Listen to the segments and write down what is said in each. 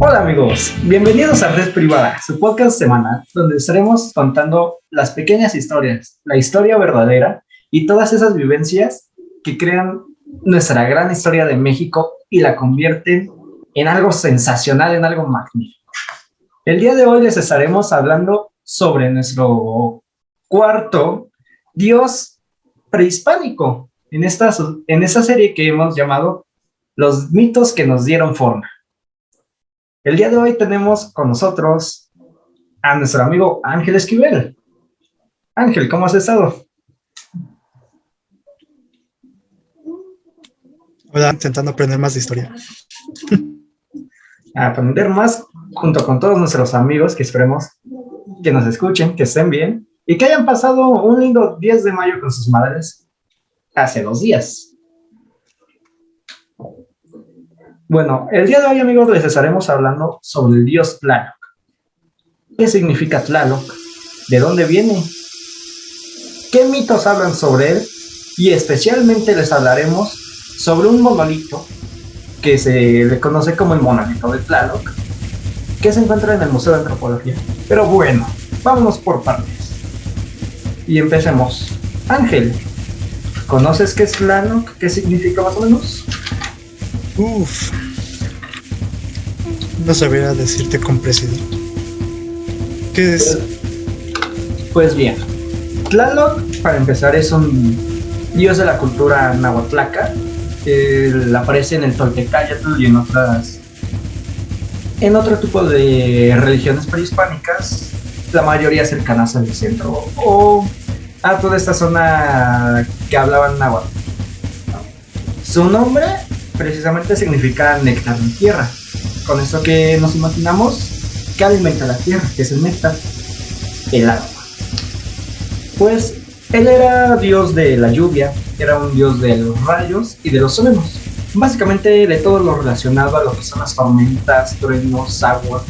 Hola amigos, bienvenidos a Red Privada, su podcast semanal donde estaremos contando las pequeñas historias, la historia verdadera y todas esas vivencias que crean nuestra gran historia de México y la convierten en algo sensacional, en algo magnífico. El día de hoy les estaremos hablando sobre nuestro cuarto dios prehispánico en esta serie que hemos llamado Los mitos que nos dieron forma. El día de hoy tenemos con nosotros a nuestro amigo Ángel Esquivel. Ángel, ¿cómo has estado? Hola, intentando aprender más de historia. A aprender más junto con todos nuestros amigos que esperemos que nos escuchen, que estén bien y que hayan pasado un lindo 10 de mayo con sus madres hace 2 días. Bueno, el día de hoy, amigos, les estaremos hablando sobre el dios Tlaloc. ¿Qué significa Tlaloc? ¿De dónde viene? ¿Qué mitos hablan sobre él? Y especialmente les hablaremos sobre un monolito que se le conoce como el monolito de Tlaloc, que se encuentra en el Museo de Antropología. Pero bueno, vámonos por partes. Y empecemos. Ángel, ¿conoces qué es Tlaloc? ¿Qué significa más o menos? No sabría decirte con precisión. ¿Qué es? Pues bien, Tlaloc, para empezar, es un dios de la cultura nahuatlaca. Él aparece en el Toltecayatl y en otro tipo de religiones prehispánicas, la mayoría cercanas al centro o a toda esta zona que hablaban náhuatl. Su nombre precisamente significa néctar de tierra. Con esto que nos imaginamos que alimenta la tierra, que es el néctar, el agua. Pues él era dios de la lluvia, era un dios de los rayos y de los truenos. Básicamente de todo lo relacionado a lo que son las tormentas, truenos, agua.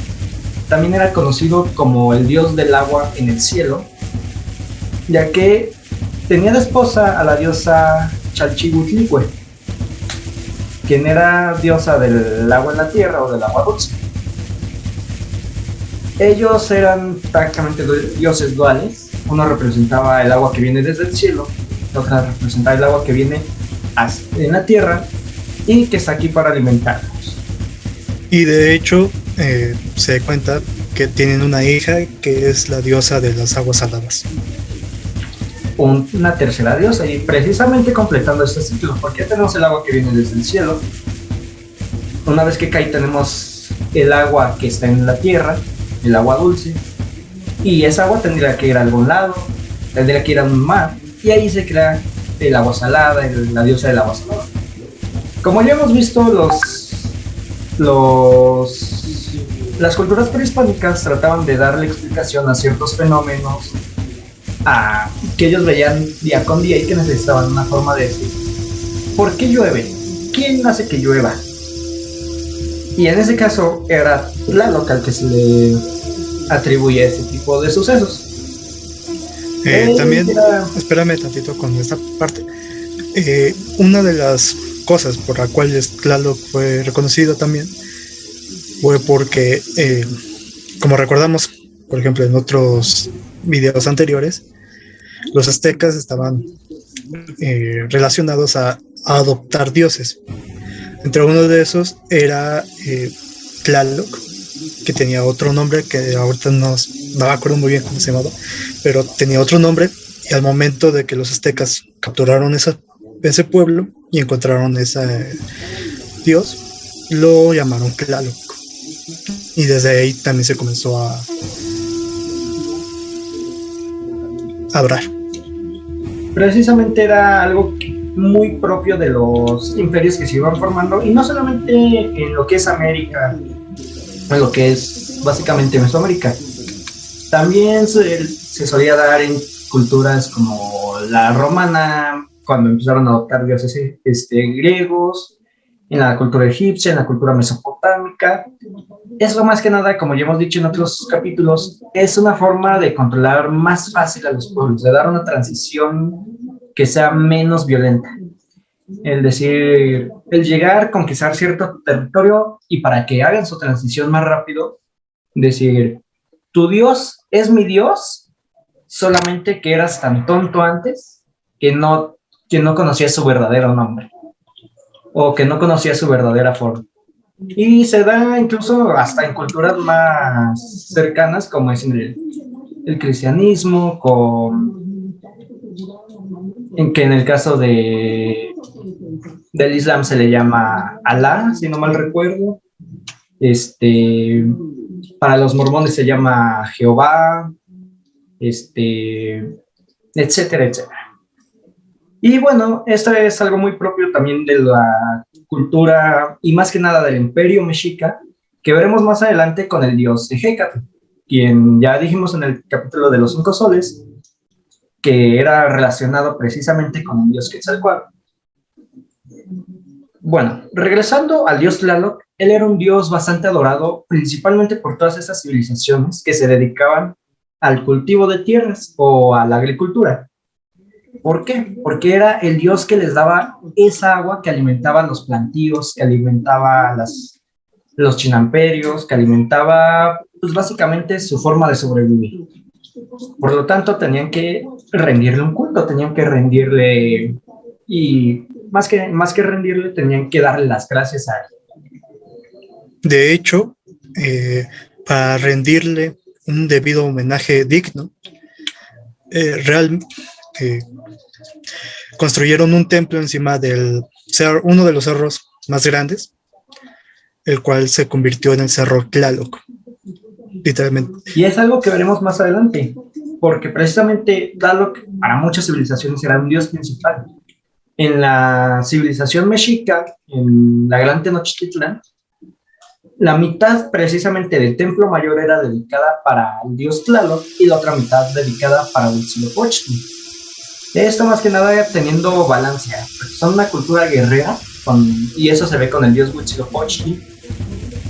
También era conocido como el dios del agua en el cielo, ya que tenía de esposa a la diosa Chalchihuitlicue, quien era diosa del agua en la tierra o del agua dulce. Ellos eran prácticamente dioses duales. Uno representaba el agua que viene desde el cielo, la otra representaba el agua que viene en la tierra y que está aquí para alimentarnos. Y de hecho, se cuenta que tienen una hija que es la diosa de las aguas saladas. Una tercera diosa, y precisamente completando este ciclo, porque ya tenemos el agua que viene desde el cielo. Una vez que cae tenemos el agua que está en la tierra, el agua dulce, y esa agua tendría que ir a algún lado, tendría que ir a un mar, y ahí se crea el agua salada, la diosa del agua salada. Como ya hemos visto, las culturas prehispánicas trataban de darle explicación a ciertos fenómenos que ellos veían día con día y que necesitaban una forma de decir ¿por qué llueve? ¿Quién hace que llueva? Y en ese caso era Tlaloc al que se le atribuye ese tipo de sucesos. También, espérame tantito con esta parte. Una de las cosas por la cual Tlaloc fue reconocido también fue porque, como recordamos, por ejemplo, en otros videos anteriores, los aztecas estaban relacionados a adoptar dioses. Entre uno de esos era Tlaloc, que tenía otro nombre que ahorita no me acuerdo muy bien cómo se llamaba, pero tenía otro nombre, y al momento de que los aztecas capturaron ese pueblo y encontraron ese dios, lo llamaron Tlaloc, y desde ahí también se comenzó a adorar. Precisamente era algo muy propio de los imperios que se iban formando, y no solamente en lo que es América, en lo que es básicamente Mesoamérica. También se solía dar en culturas como la romana, cuando empezaron a adoptar dioses griegos, en la cultura egipcia, en la cultura mesopotámica. Eso más que nada, como ya hemos dicho en otros capítulos, es una forma de controlar más fácil a los pueblos, de dar una transición que sea menos violenta. El decir, el llegar, conquistar cierto territorio y para que hagan su transición más rápido, decir, tu Dios es mi Dios, solamente que eras tan tonto antes que no conocías su verdadero nombre o que no conocías su verdadera forma. Y se da incluso hasta en culturas más cercanas, como es el cristianismo, en que en el caso del Islam se le llama Alá, si no mal recuerdo. Para los mormones se llama Jehová, etcétera, etcétera. Y bueno, esto es algo muy propio también de la cultura y más que nada del imperio mexica, que veremos más adelante con el dios Ejecatl, quien ya dijimos en el capítulo de los 5 soles, que era relacionado precisamente con el dios Quetzalcóatl. Bueno, regresando al dios Tlaloc, él era un dios bastante adorado, principalmente por todas esas civilizaciones que se dedicaban al cultivo de tierras o a la agricultura. ¿Por qué? Porque era el dios que les daba esa agua que alimentaba los plantíos, que alimentaba los chinamperios, que alimentaba pues básicamente su forma de sobrevivir. Por lo tanto, tenían que rendirle un culto, tenían que rendirle, y más que rendirle, tenían que darle las gracias a él. De hecho, para rendirle un debido homenaje digno, construyeron un templo encima del cerro, uno de los cerros más grandes, el cual se convirtió en el cerro Tlaloc, literalmente. Y es algo que veremos más adelante, porque precisamente Tlaloc para muchas civilizaciones era un dios principal. En la civilización mexica, en la Gran Tenochtitlan, la mitad precisamente del templo mayor era dedicada para el dios Tlaloc y la otra mitad dedicada para Huitzilopochtli. Esto más que nada teniendo balance, son una cultura guerrera y eso se ve con el dios Huitzilopochtli.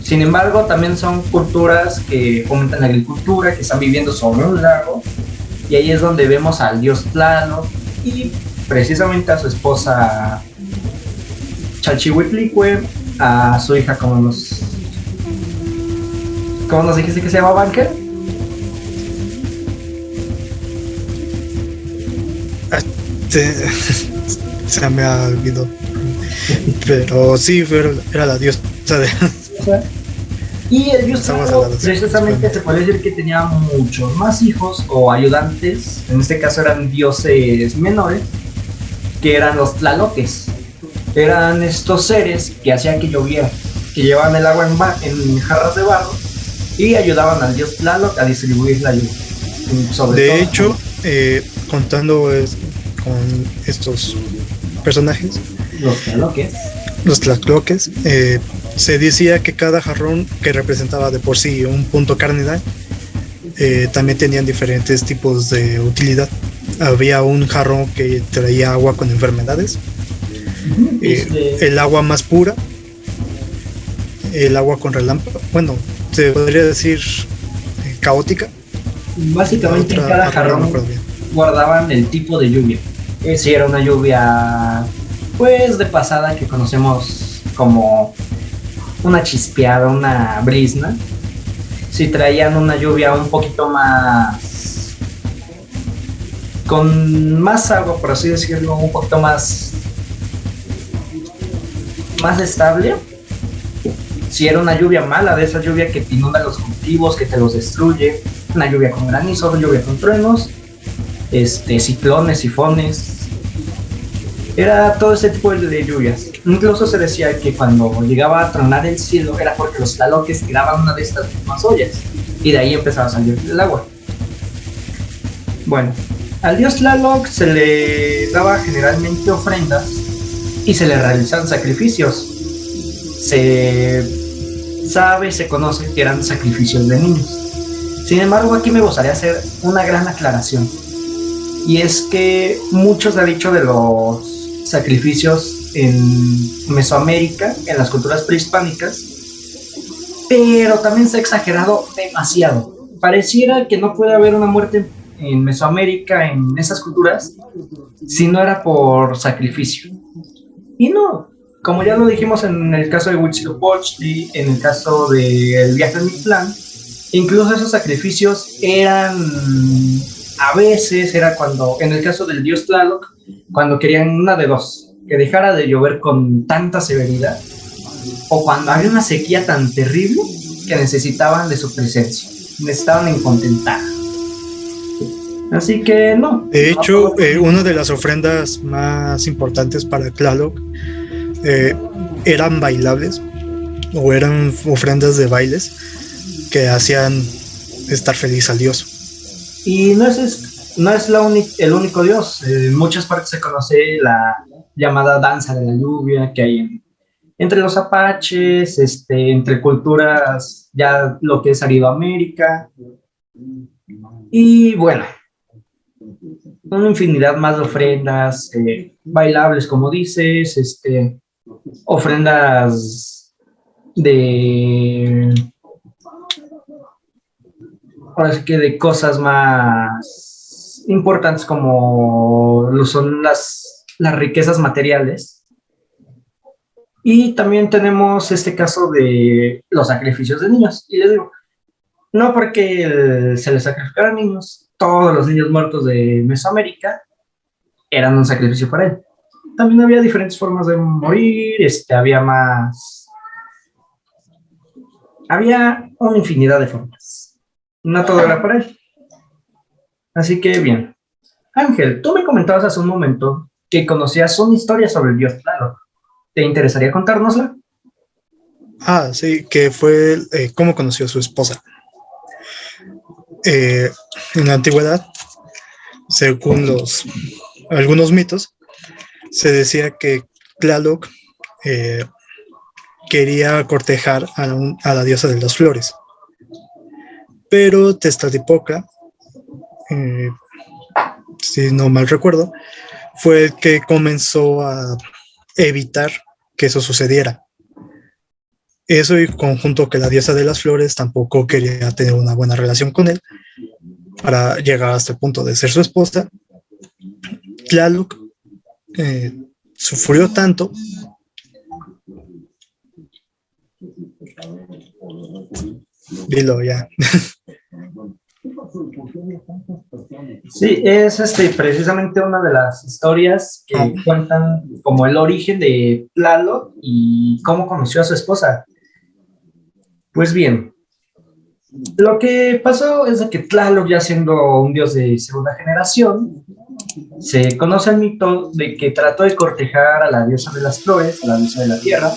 Sin embargo, también son culturas que fomentan la agricultura, que están viviendo sobre un lago, y ahí es donde vemos al dios Tlaloc y precisamente a su esposa Chalchihuitlicue, a su hija, ¿cómo nos dijiste que se llama Banker? Se me ha olvidado. Pero sí, era la diosa de... Y el dios Tlaloc precisamente se puede decir que tenía muchos más hijos o ayudantes, en este caso eran dioses menores, que eran los tlaloques. Eran estos seres que hacían que lloviera, que llevaban el agua en jarras de barro y ayudaban al dios Tlaloc a distribuir la lluvia. De hecho, contando con estos personajes, los tlaloques, se decía que cada jarrón que representaba de por sí un punto cardinal también tenían diferentes tipos de utilidad. Había un jarrón que traía agua con enfermedades, el agua más pura, el agua con relámpago, bueno, se podría decir caótica. Básicamente en cada jarrón guardaban el tipo de lluvia. Si era una lluvia pues de pasada que conocemos como una chispeada, una brisna. Si traían una lluvia un poquito más con más agua, por así decirlo, un poquito más estable. Si era una lluvia mala, de esa lluvia que te inunda los cultivos, que te los destruye, una lluvia con granizo, lluvia con truenos, ciclones, sifones, era todo ese tipo de lluvias. Incluso se decía que cuando llegaba a tronar el cielo era porque los tlaloques tiraban una de estas mismas ollas y de ahí empezaba a salir el agua. Bueno, al dios Tlaloc se le daba generalmente ofrendas y se le realizaban sacrificios. Se sabe y se conoce que eran sacrificios de niños. Sin embargo, aquí me gustaría hacer una gran aclaración, y es que muchos han dicho de los sacrificios en Mesoamérica, en las culturas prehispánicas, pero también se ha exagerado demasiado. Pareciera que no puede haber una muerte en Mesoamérica, en esas culturas, si no era por sacrificio. Y no, como ya lo dijimos en el caso de Huitzilopochtli, en el caso del viaje en Mictlán, incluso esos sacrificios eran, a veces era cuando, en el caso del dios Tlaloc, cuando querían una de dos, que dejara de llover con tanta severidad, o cuando había una sequía tan terrible que necesitaban de su presencia, necesitaban incontentar. Así que no. De hecho, una de las ofrendas más importantes para Tlaloc eran bailables o eran ofrendas de bailes que hacían estar feliz al dios. Y no es el único dios. En muchas partes se conoce la llamada danza de la lluvia que hay entre los apaches, entre culturas, ya lo que es Aridoamérica. Y bueno, una infinidad más de ofrendas, bailables, como dices, ofrendas de, ahora sí que de cosas más importantes como lo son las riquezas materiales. Y también tenemos este caso de los sacrificios de niños. Y les digo, no porque se les sacrificaran niños, todos los niños muertos de Mesoamérica eran un sacrificio para él. También había diferentes formas de morir, había una infinidad de formas. No todo era para él. Así que bien. Ángel, tú me comentabas hace un momento que conocías una historia sobre el dios Tlaloc. ¿Te interesaría contárnosla? Ah, sí, que fue cómo conoció a su esposa. En la antigüedad, según algunos mitos, se decía que Tlaloc quería cortejar a la diosa de las flores, pero Tezcatlipoca, si no mal recuerdo, fue el que comenzó a evitar que eso sucediera. Eso y conjunto que la diosa de las flores tampoco quería tener una buena relación con él para llegar hasta el punto de ser su esposa. Tlaloc sufrió tanto dilo ya. Sí, es precisamente una de las historias que cuentan como el origen de Tlaloc y cómo conoció a su esposa. Pues bien, lo que pasó es de que Tlaloc, ya siendo un dios de segunda generación, se conoce el mito de que trató de cortejar a la diosa de las flores, a la diosa de la tierra.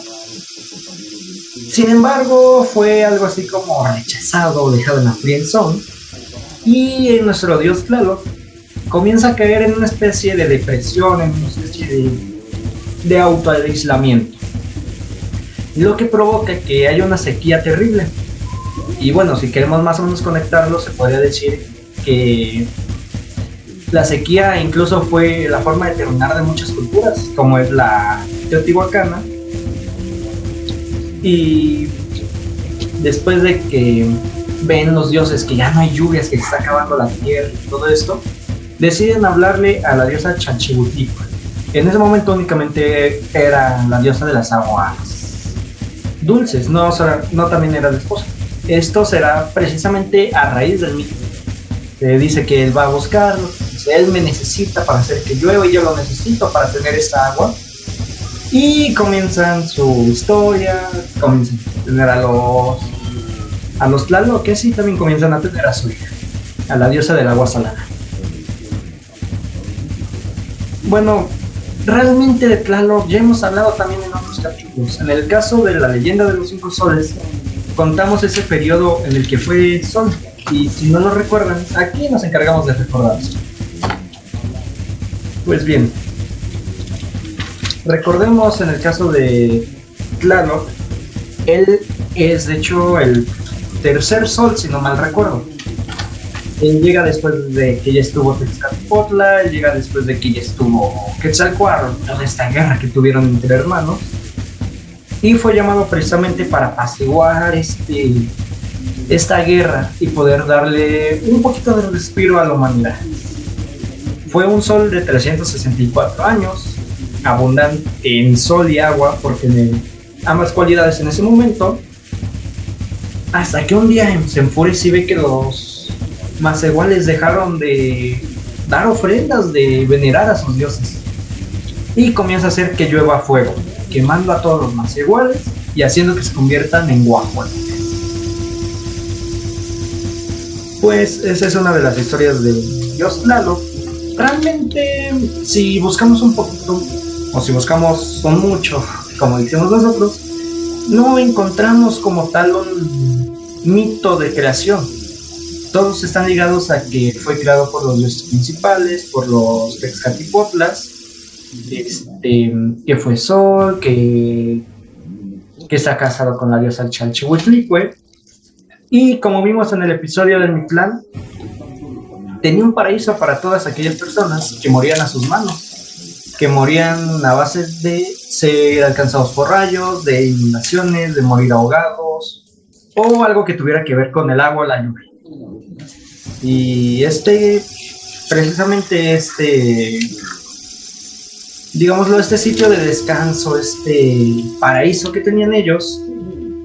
Sin embargo, fue algo así como rechazado, dejado en la friendzone, y nuestro dios Tlaloc comienza a caer en una especie de depresión, en una especie de autoaislamiento, lo que provoca que haya una sequía terrible. Y bueno, si queremos más o menos conectarlo, se podría decir que la sequía incluso fue la forma de terminar de muchas culturas, como es la teotihuacana. Y después de que ven los dioses que ya no hay lluvias, que se está acabando la tierra y todo esto, deciden hablarle a la diosa Chalchihuitlicue. En ese momento únicamente era la diosa de las aguas dulces, no también era la esposa. Esto será precisamente a raíz del mito. Dice que él va a buscarlo, dice, él me necesita para hacer que llueva y yo lo necesito para tener esta agua. Y comienzan su historia, comienzan a tener a los Tlaloques, y también comienzan a tener a su hija, a la diosa del agua salada. Bueno, realmente de Tlaloc ya hemos hablado también en otros capítulos. En el caso de la leyenda de los 5 soles, contamos ese periodo en el que fue sol, y si no lo recuerdan, aquí nos encargamos de recordarlo. Pues bien, recordemos en el caso de Tlaloc, él es de hecho el tercer sol, si no mal recuerdo. Él llega después de que ya estuvo Tezcatlipoca, él llega después de que ya estuvo Quetzalcóatl, toda esta guerra que tuvieron entre hermanos, y fue llamado precisamente para apaciguar esta guerra y poder darle un poquito de respiro a la humanidad. Fue un sol de 364 años, abundante en sol y agua, porque ambas cualidades en ese momento, hasta que un día se enfurece y ve que los Macehuales dejaron de dar ofrendas, de venerar a sus dioses, y comienza a hacer que llueva fuego, quemando a todos los Macehuales y haciendo que se conviertan en guajualos. Pues esa es una de las historias del dios Tlaloc. Realmente, si buscamos un poquito, o si buscamos un mucho, como decimos nosotros, no encontramos como tal un mito de creación. Todos están ligados a que fue creado por los dioses principales, por los Texcatipotlas, que fue Sol, que está casado con la diosa Chalchihuitlicue. Y como vimos en el episodio del Mictlán, tenía un paraíso para todas aquellas personas que morían a sus manos, que morían a base de ser alcanzados por rayos, de inundaciones, de morir ahogados, o algo que tuviera que ver con el agua o la lluvia. Y precisamente digámoslo, este sitio de descanso, este paraíso que tenían ellos,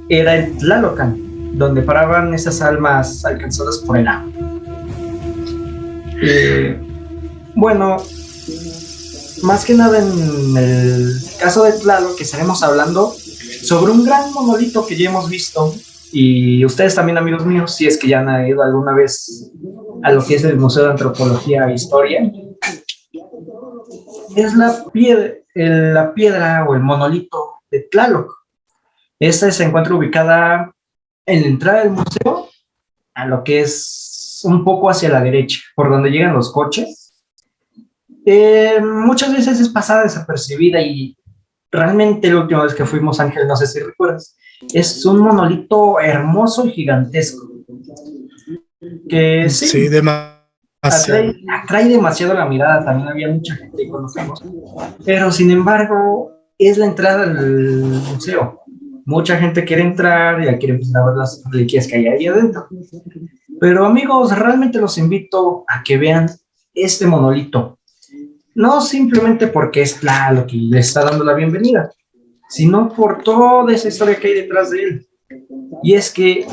era el Tlalocan, donde paraban esas almas alcanzadas por el agua. Bueno, más que nada en el caso de Tlaloc, que estaremos hablando sobre un gran monolito que ya hemos visto, y ustedes también, amigos míos, si es que ya han ido alguna vez a lo que es el Museo de Antropología e Historia, es la piedra o el monolito de Tlaloc. Esta se encuentra ubicada en la entrada del museo, a lo que es un poco hacia la derecha, por donde llegan los coches. Muchas veces es pasada desapercibida, y realmente la última vez que fuimos, Ángel, no sé si recuerdas, es un monolito hermoso y gigantesco, que sí atrae demasiado la mirada. También había mucha gente que conocemos, pero sin embargo es la entrada del museo. Mucha gente quiere entrar y quiere empezar a ver las reliquias que hay ahí adentro. Pero amigos, realmente los invito a que vean este monolito. No simplemente porque es lo que le está dando la bienvenida, sino por toda esa historia que hay detrás de él. Y es que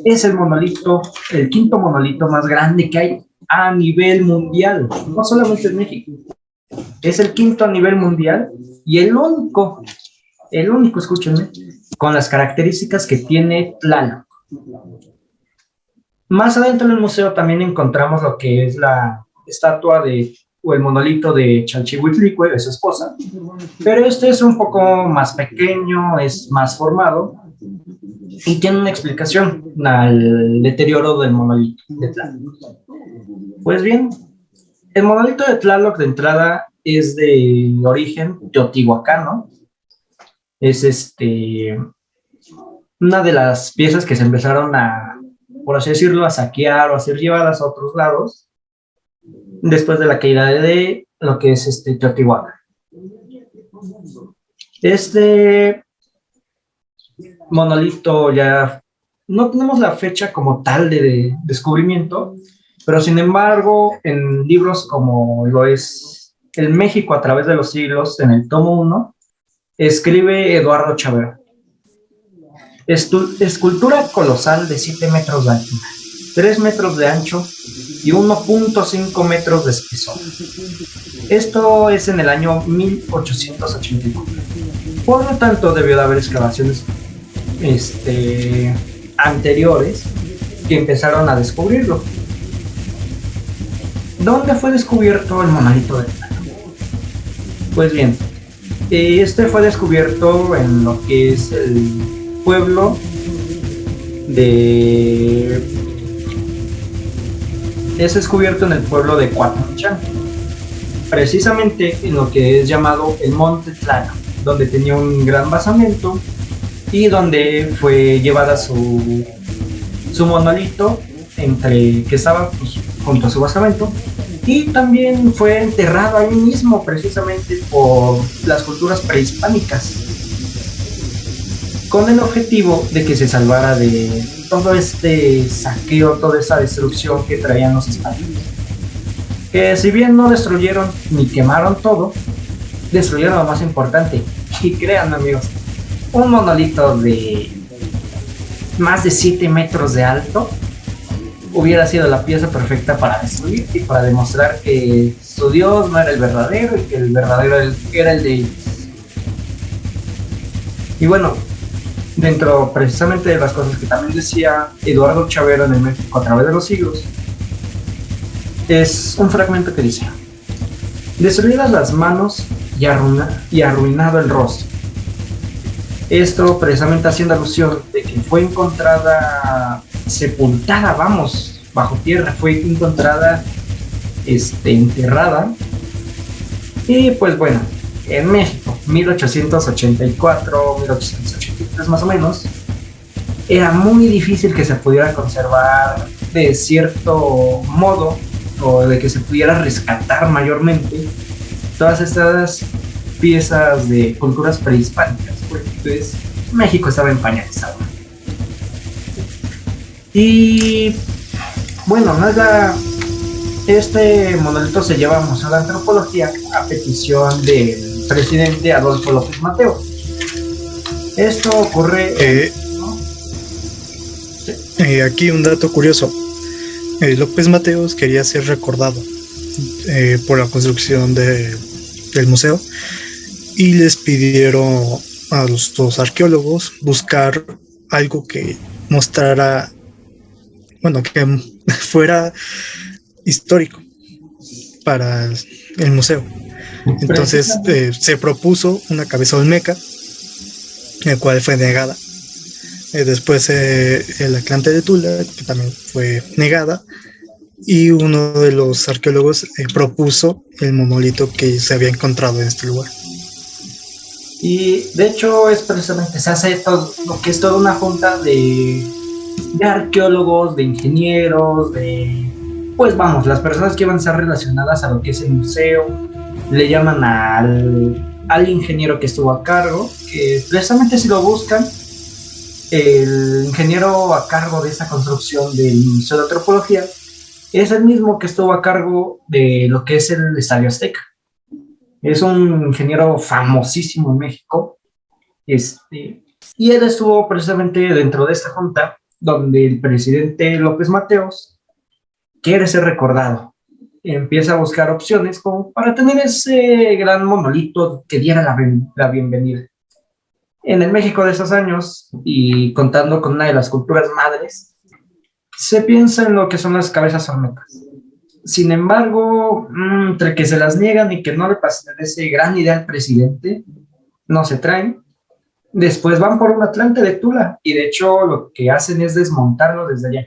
es el monolito, el quinto monolito más grande que hay a nivel mundial, no solamente en México. Es el quinto a nivel mundial y el único, escúchenme, con las características que tiene Tlaloc. Más adentro del museo también encontramos lo que es la estatua o el monolito de Chalchihuitlicue, de su esposa, pero este es un poco más pequeño, es más formado y tiene una explicación al deterioro del monolito de Tlaloc. Pues bien, el monolito de Tlaloc de entrada es de origen teotihuacano. Es una de las piezas que se empezaron a, por así decirlo, a saquear o a ser llevadas a otros lados después de la caída de lo que es Teotihuacán. Este monolito ya no tenemos la fecha como tal de descubrimiento, pero sin embargo en libros como lo es El México a través de los siglos, en el tomo 1, escribe Eduardo Chavero: escultura colosal de 7 metros de altura, 3 metros de ancho y 1.5 metros de espesor. Esto es en el año 1884. Por lo tanto, debió de haber excavaciones anteriores que empezaron a descubrirlo. ¿Dónde fue descubierto el monolito de Tlaloc? Pues bien, fue descubierto en lo que es el pueblo es descubierto en el pueblo de Coatlichan, precisamente en lo que es llamado el Monte Tlaloc, donde tenía un gran basamento y donde fue llevada su monolito que estaba junto a su basamento, y también fue enterrado ahí mismo precisamente por las culturas prehispánicas, con el objetivo de que se salvara de todo este saqueo, toda esa destrucción que traían los españoles, que si bien no destruyeron ni quemaron todo, destruyeron lo más importante. Y créanme, amigos, un monolito de más de 7 metros de alto hubiera sido la pieza perfecta para destruir y para demostrar que su dios no era el verdadero y que el verdadero era el de ellos. Y bueno, dentro precisamente de las cosas que también decía Eduardo Chavero en el México a través de los siglos, es un fragmento que dice: destruidas las manos y arruinado el rostro. Esto precisamente haciendo alusión de que fue encontrada sepultada, vamos, bajo tierra, fue encontrada enterrada. Y pues bueno, en México, 1884, 1883 más o menos, era muy difícil que se pudiera conservar de cierto modo, o de que se pudiera rescatar mayormente todas estas piezas de culturas prehispánicas, porque pues México estaba en pañales aún. Y bueno, este monolito se lleva al Museo de Antropología a petición del presidente Adolfo López Mateos. Esto ocurre... ¿no? Sí. Aquí un dato curioso. López Mateos quería ser recordado por la construcción del museo, y les pidieron a los dos arqueólogos buscar algo que mostrara, bueno, que fuera histórico para el museo. Entonces se propuso una cabeza olmeca, el cual fue negada. Después el Atlante de Tula, que también fue negada, y uno de los arqueólogos propuso el monolito que se había encontrado en este lugar. Y de hecho es precisamente, se hace todo lo que es toda una junta de arqueólogos, de ingenieros, pues vamos, las personas que van a estar relacionadas a lo que es el museo. Le llaman al ingeniero que estuvo a cargo, que precisamente si lo buscan, el ingeniero a cargo de esta construcción del Museo de Antropología es el mismo que estuvo a cargo de lo que es el Estadio Azteca. Es un ingeniero famosísimo en México, y él estuvo precisamente dentro de esta junta donde el presidente López Mateos quiere ser recordado. Empieza a buscar opciones como para tener ese gran monolito que diera la bienvenida. En el México de esos años, y contando con una de las culturas madres, se piensa en lo que son las cabezas olmecas. Sin embargo, entre que se las niegan y que no le pasen ese gran idea al presidente, no se traen. Después van por un Atlante de Tula, y de hecho lo que hacen es desmontarlo desde allá.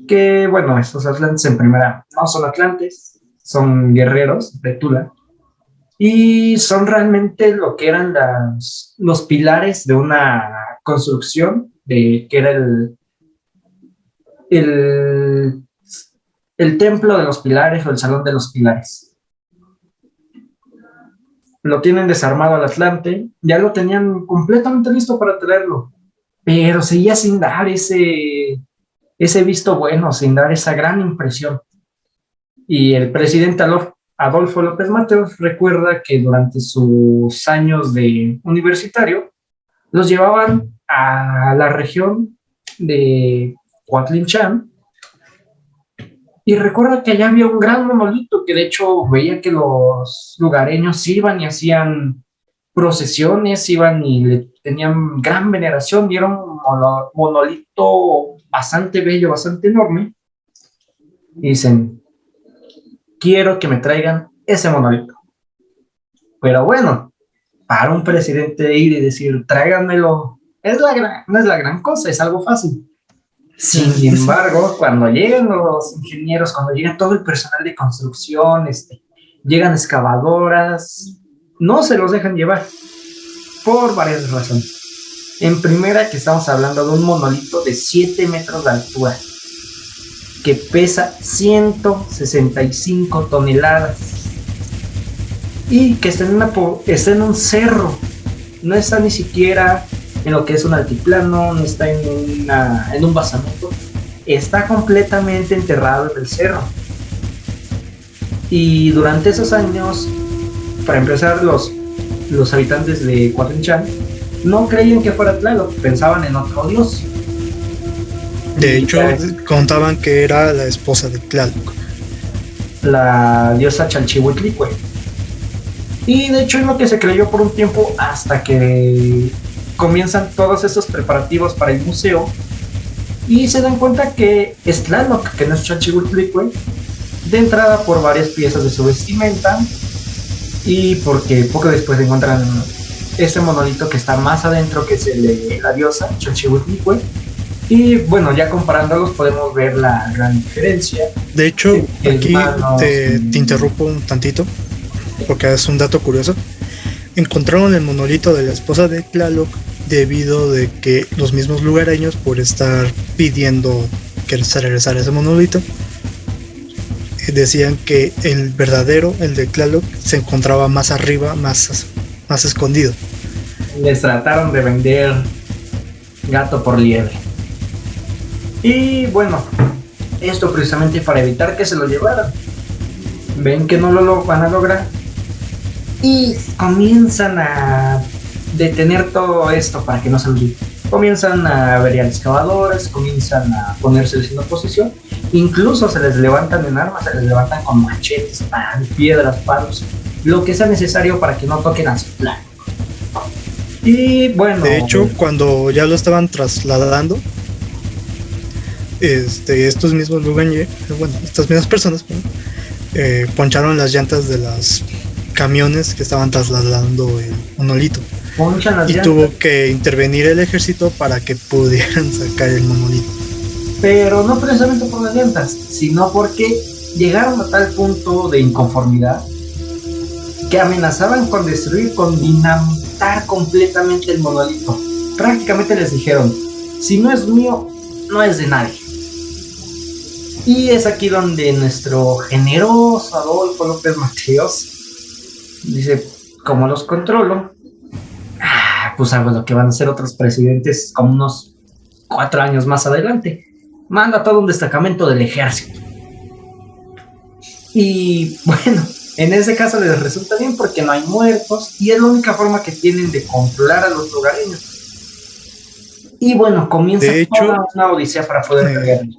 Que bueno, estos atlantes en primera no son atlantes, son guerreros de Tula, y son realmente lo que eran los pilares de una construcción, que era el templo de los pilares o el salón de los pilares. Lo tienen desarmado al Atlante, ya lo tenían completamente listo para traerlo, pero seguía sin dar ese visto bueno, sin dar esa gran impresión. Y el presidente Adolfo López Mateos recuerda que durante sus años de universitario los llevaban a la región de Coatlinchan, y recuerda que allá había un gran monolito que de hecho veía que los lugareños iban y hacían procesiones, iban y le tenían gran veneración, y era un monolito bastante bello, bastante enorme. Y dicen: quiero que me traigan ese monolito. Pero bueno, para un presidente ir y decir tráiganmelo, no es la gran cosa, es algo fácil. Sin embargo, cuando llegan los ingenieros, cuando llega todo el personal de construcción, llegan excavadoras, no se los dejan llevar por varias razones. En primera, que estamos hablando de un monolito de 7 metros de altura, que pesa 165 toneladas y que está en un cerro, no está ni siquiera en lo que es un altiplano, no está en un basamento, está completamente enterrado en el cerro. Y durante esos años, para empezar, los los habitantes de Cuautinchan no creían que fuera Tlaloc, pensaban en otro dios. De hecho, contaban que era la esposa de Tlaloc, la diosa Chalchihuitlicue. Y de hecho es lo que se creyó por un tiempo hasta que comienzan todos esos preparativos para el museo y se dan cuenta que es Tlaloc, que no es Chalchihuitlicue, de entrada por varias piezas de su vestimenta y porque poco después encuentran ese monolito que está más adentro, que es el de la diosa Chalchihuitlicue. Y bueno, ya comparándolos podemos ver la gran diferencia. De hecho, aquí te interrumpo un tantito, porque es un dato curioso. Encontraron el monolito de la esposa de Tlaloc debido de que los mismos lugareños, por estar pidiendo que se regresara ese monolito, decían que el verdadero, el de Tlaloc, se encontraba más arriba, más escondido. Les trataron de vender gato por liebre. Y bueno, esto precisamente para evitar que se lo llevaran. Ven que no lo van a lograr y comienzan a detener todo esto para que no se lo lleven. Comienzan a averiar excavadores, comienzan a ponerse en oposición, incluso se les levantan en armas, se les levantan con machetes, piedras, palos, lo que sea necesario para que no toquen a su plan. Y bueno, de hecho, cuando ya lo estaban trasladando, estos mismos lugareños, bueno, estas mismas personas, poncharon las llantas de los camiones que estaban trasladando el monolito. Y tuvo que intervenir el ejército para que pudieran sacar el monolito. Pero no precisamente por las llantas, sino porque llegaron a tal punto de inconformidad que amenazaban con destruir, con dinamitar completamente el monolito. Prácticamente les dijeron, si no es mío, no es de nadie. Y es aquí donde nuestro generoso Adolfo López Mateos dice, como los controlo, pues hago lo que van a hacer otros presidentes como unos 4 años más adelante. Manda todo un destacamento del ejército. Y bueno, en ese caso les resulta bien porque no hay muertos y es la única forma que tienen de controlar a los lugareños. Y bueno, comienza toda una odisea para poder pelearlos.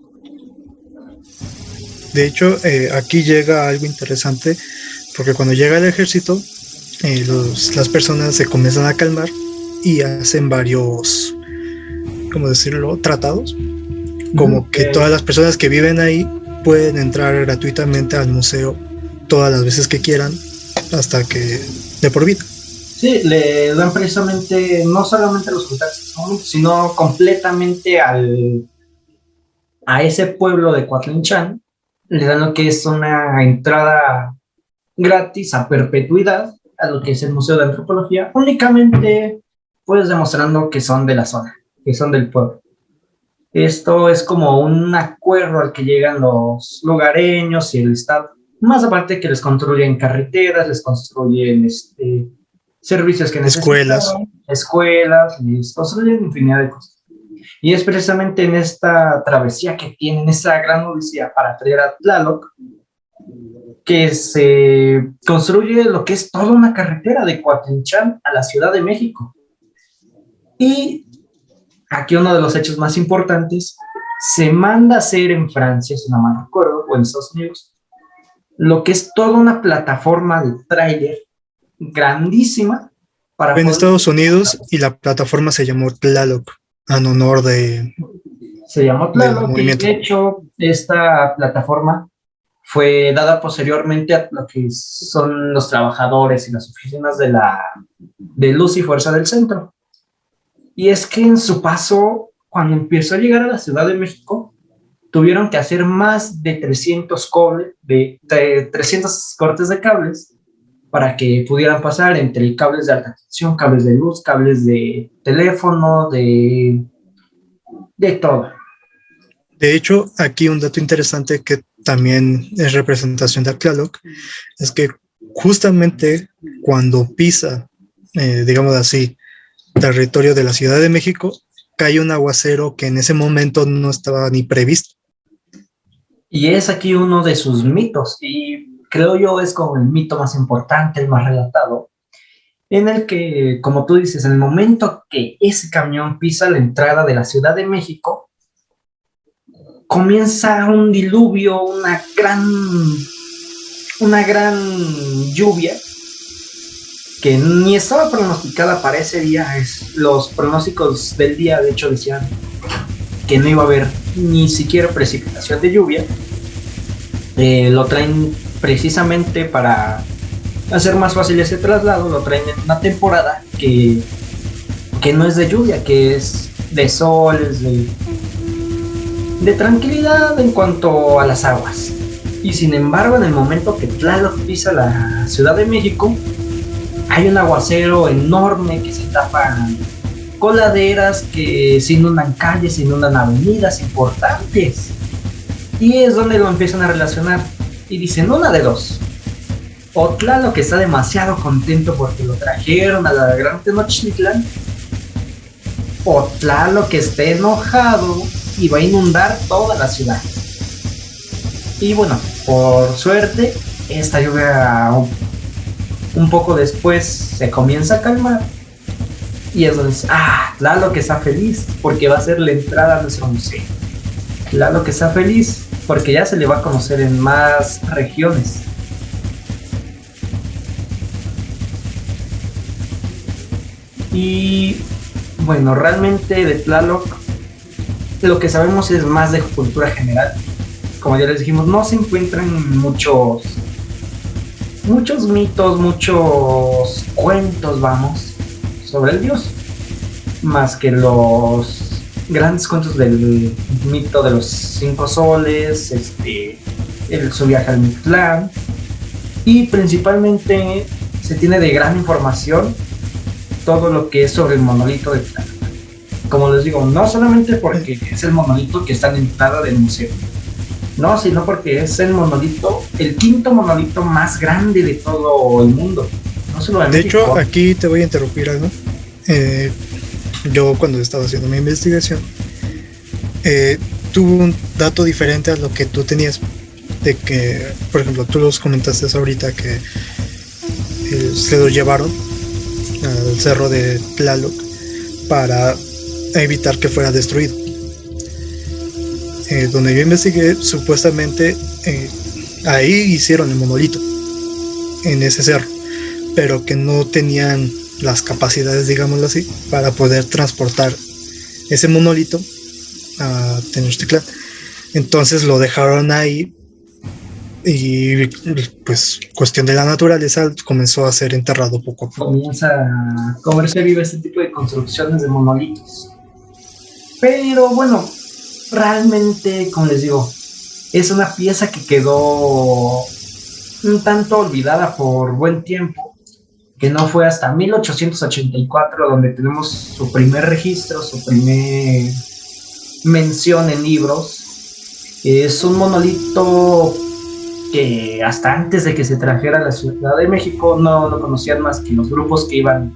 De hecho, aquí llega algo interesante, porque cuando llega el ejército, las personas se comienzan a calmar y hacen varios, ¿cómo decirlo?, tratados, como que todas las personas que viven ahí pueden entrar gratuitamente al museo todas las veces que quieran, hasta que de por vida. Sí, le dan precisamente no solamente los contactos, sino completamente a ese pueblo de Cuautinchan, le dan lo que es una entrada gratis a perpetuidad a lo que es el Museo de Antropología, únicamente pues demostrando que son de la zona, que son del pueblo. Esto es como un acuerdo al que llegan los lugareños y el Estado, más aparte que les construyen carreteras, les construyen servicios que necesitan, escuelas, les construyen infinidad de cosas. Y es precisamente en esta travesía que tienen, esa gran odisea para traer a Tlaloc, que se construye lo que es toda una carretera de Cuautinchan a la Ciudad de México. Y aquí uno de los hechos más importantes, se manda a hacer en Francia, si no mal recuerdo, o en Estados Unidos, lo que es toda una plataforma de tráiler grandísima. En Estados Unidos, y la plataforma se llamó Tlaloc, en honor de... Se llamó Tlaloc, y de hecho esta plataforma fue dada posteriormente a lo que son los trabajadores y las oficinas de Luz y Fuerza del Centro. Y es que en su paso, cuando empezó a llegar a la Ciudad de México, tuvieron que hacer más de 300 cortes de cables para que pudieran pasar entre cables de alta tensión, cables de luz, cables de teléfono, de todo. De hecho, aquí un dato interesante que también es representación de Tlaloc, es que justamente cuando pisa, digamos así, territorio de la Ciudad de México, cae un aguacero que en ese momento no estaba ni previsto. Y es aquí uno de sus mitos, y creo yo es como el mito más importante, el más relatado, en el que, como tú dices, en el momento que ese camión pisa la entrada de la Ciudad de México, comienza un diluvio, una gran lluvia que ni estaba pronosticada para ese día. Los pronósticos del día, de hecho, decían que no iba a haber ni siquiera precipitación de lluvia. Lo traen precisamente para hacer más fácil ese traslado, lo traen en una temporada que no es de lluvia, que es de sol, es de tranquilidad en cuanto a las aguas. Y sin embargo, en el momento que Tlaloc pisa la Ciudad de México, hay un aguacero enorme que se tapan coladeras, que se inundan calles, se inundan avenidas importantes. Y es donde lo empiezan a relacionar. Y dicen una de dos. O Tlaloc está demasiado contento porque lo trajeron a la Gran Tenochtitlan. O Tlaloc está enojado y va a inundar toda la ciudad. Y bueno, por suerte, esta lluvia un poco después se comienza a calmar. Y es donde dice, Tlaloc está feliz porque va a ser la entrada a nuestro museo. Tlaloc está feliz porque ya se le va a conocer en más regiones. Y bueno, realmente de Tlaloc lo que sabemos es más de cultura general. Como ya les dijimos, no se encuentran muchos mitos, muchos cuentos, vamos, sobre el dios, más que los grandes cuentos del mito de los 5 soles, su viaje al Mictlán, y principalmente se tiene de gran información todo lo que es sobre el monolito de Tlaloc. Como les digo, no solamente porque es el monolito que está en la entrada del museo, no, sino porque es el monolito, el quinto monolito más grande de todo el mundo. No solo de hecho, aquí te voy a interrumpir algo. Yo cuando estaba haciendo mi investigación, tuve un dato diferente a lo que tú tenías. De que, por ejemplo, tú los comentaste ahorita que se lo llevaron al cerro de Tlaloc para evitar que fuera destruido. Donde yo investigué, supuestamente ahí hicieron el monolito en ese cerro, pero que no tenían las capacidades, digámoslo así, para poder transportar ese monolito a Tenochtitlan. Entonces lo dejaron ahí y pues cuestión de la naturaleza comenzó a ser enterrado poco a poco. Comienza a comerse viva este tipo de construcciones de monolitos. Pero bueno, realmente, como les digo, es una pieza que quedó un tanto olvidada por buen tiempo, que no fue hasta 1884 donde tenemos su primer registro, su primer mención en libros. Es un monolito que hasta antes de que se trajera a la Ciudad de México no lo conocían más que los grupos que iban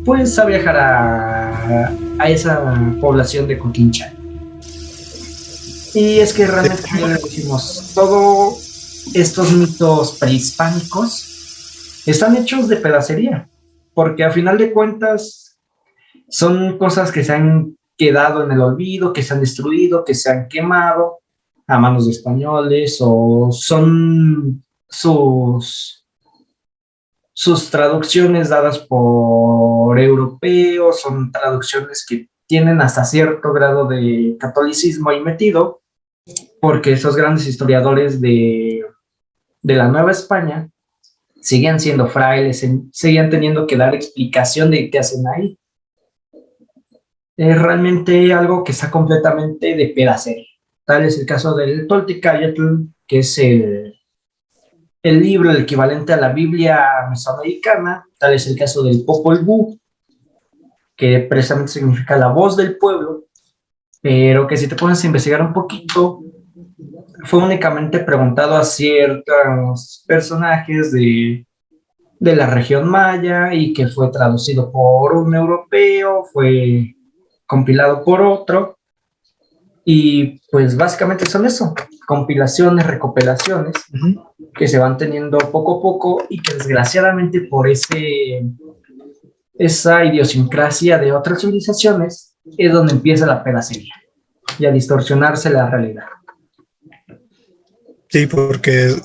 pues a viajar a esa población de Coquincha. Y es que realmente, como ya decimos, todos estos mitos prehispánicos están hechos de pedacería, porque a final de cuentas son cosas que se han quedado en el olvido, que se han destruido, que se han quemado a manos de españoles, o son sus traducciones dadas por europeos, son traducciones que tienen hasta cierto grado de catolicismo ahí metido, porque esos grandes historiadores de la Nueva España seguían siendo frailes, seguían teniendo que dar explicación de qué hacen ahí. Es realmente algo que está completamente de pedacería. Tal es el caso del Toltecayotl, que es el libro, el equivalente a la Biblia mesoamericana. Tal es el caso del Popol Vuh, que precisamente significa la voz del pueblo, pero que si te pones a investigar un poquito, fue únicamente preguntado a ciertos personajes de la región maya y que fue traducido por un europeo, fue compilado por otro, y pues básicamente son eso, compilaciones, recopilaciones que se van teniendo poco a poco y que desgraciadamente por ese esa idiosincrasia de otras civilizaciones, es donde empieza la pedacería y a distorsionarse la realidad. Sí, porque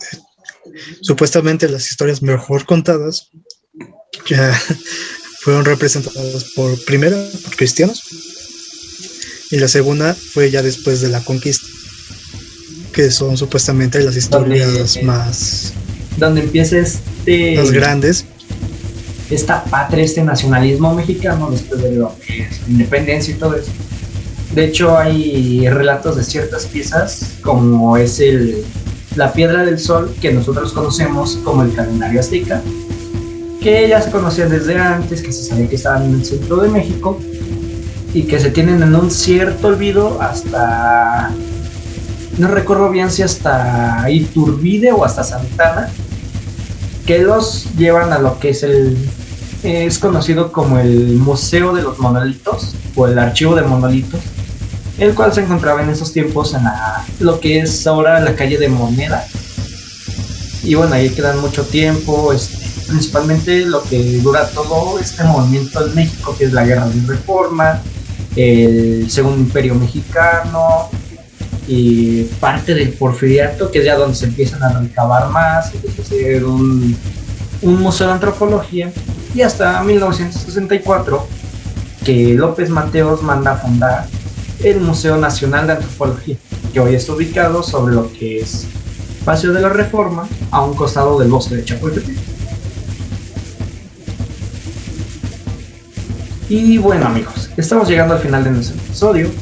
supuestamente las historias mejor contadas ya fueron representadas primera por cristianos y la segunda fue ya después de la conquista, que son supuestamente las historias donde empieza más grandes. Esta patria, este nacionalismo mexicano después de la independencia y todo eso. De hecho, hay relatos de ciertas piezas, como es la Piedra del Sol, que nosotros conocemos como el calendario azteca, que ya se conocía desde antes, que se sabía que estaban en el centro de México y que se tienen en un cierto olvido hasta, no recuerdo bien si hasta Iturbide o hasta Santana, que los llevan a lo que es conocido como el Museo de los Monolitos o el Archivo de Monolitos, el cual se encontraba en esos tiempos en lo que es ahora la calle de Moneda. Y bueno, ahí quedan mucho tiempo, principalmente lo que dura todo este movimiento en México, que es la Guerra de Reforma, el Segundo Imperio Mexicano y parte del Porfiriato, que es ya donde se empiezan a recabar más, empieza a ser un museo de antropología, y hasta 1964 que López Mateos manda a fundar el Museo Nacional de Antropología, que hoy está ubicado sobre lo que es Paseo de la Reforma, a un costado del bosque de Chapultepec. Y bueno, amigos, estamos llegando al final de nuestro episodio.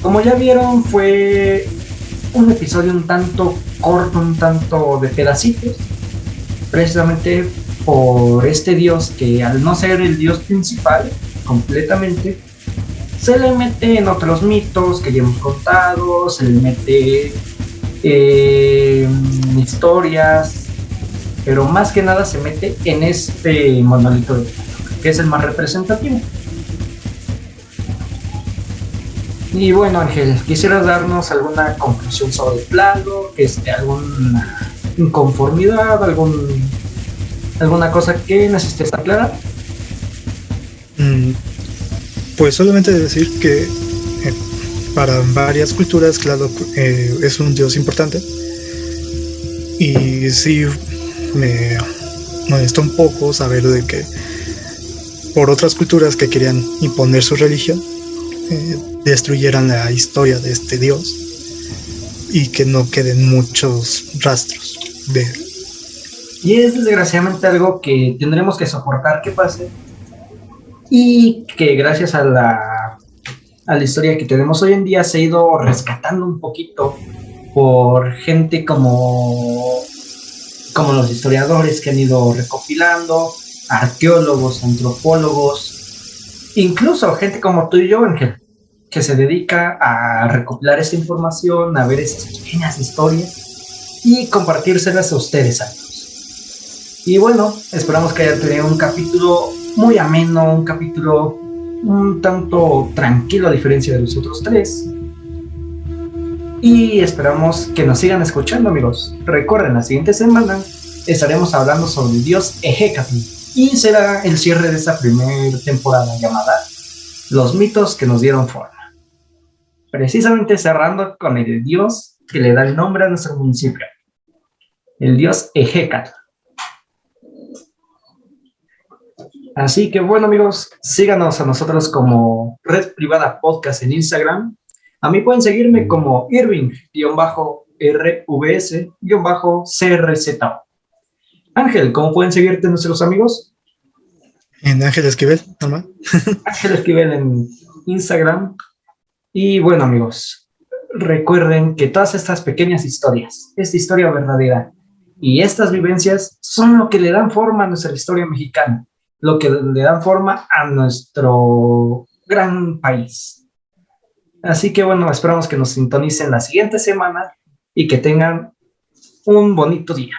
Como ya vieron, fue un episodio un tanto corto, un tanto de pedacitos, precisamente por este dios que, al no ser el dios principal completamente, se le mete en otros mitos que ya hemos contado, se le mete historias, pero más que nada se mete en este monolito de Tlaloc, que es el más representativo. Y bueno, Ángel, ¿quisieras darnos alguna conclusión sobre Tlaloc? ¿Alguna inconformidad? ¿Alguna cosa que necesites aclarar? Pues solamente decir que para varias culturas Tlaloc es un dios importante, y sí me molesta un poco saber de que por otras culturas que querían imponer su religión destruyeran la historia de este dios y que no queden muchos rastros de él. Y es desgraciadamente algo que tendremos que soportar que pase, y que gracias a la historia que tenemos hoy en día se ha ido rescatando un poquito por gente como los historiadores que han ido recopilando, arqueólogos, antropólogos, incluso gente como tú y yo, Ángel, que se dedica a recopilar esta información, a ver esas pequeñas historias y compartírselas a ustedes, amigos. Y bueno, esperamos que hayan tenido un capítulo muy ameno, un capítulo un tanto tranquilo a diferencia de los otros tres. Y esperamos que nos sigan escuchando, amigos. Recuerden, la siguiente semana estaremos hablando sobre el dios Ejecatl, y será el cierre de esta primera temporada llamada Los mitos que nos dieron forma. Precisamente cerrando con el dios que le da el nombre a nuestro municipio, el dios Ejecatl. Así que bueno, amigos, síganos a nosotros como Red Privada Podcast en Instagram. A mí pueden seguirme como Irving-RVS-CRZ. Ángel, ¿cómo pueden seguirte nuestros amigos? En Ángel Esquivel, normal. Ángel Esquivel en Instagram. Y bueno, amigos, recuerden que todas estas pequeñas historias, esta historia verdadera y estas vivencias son lo que le dan forma a nuestra historia mexicana, lo que le dan forma a nuestro gran país. Así que bueno, esperamos que nos sintonicen la siguiente semana y que tengan un bonito día.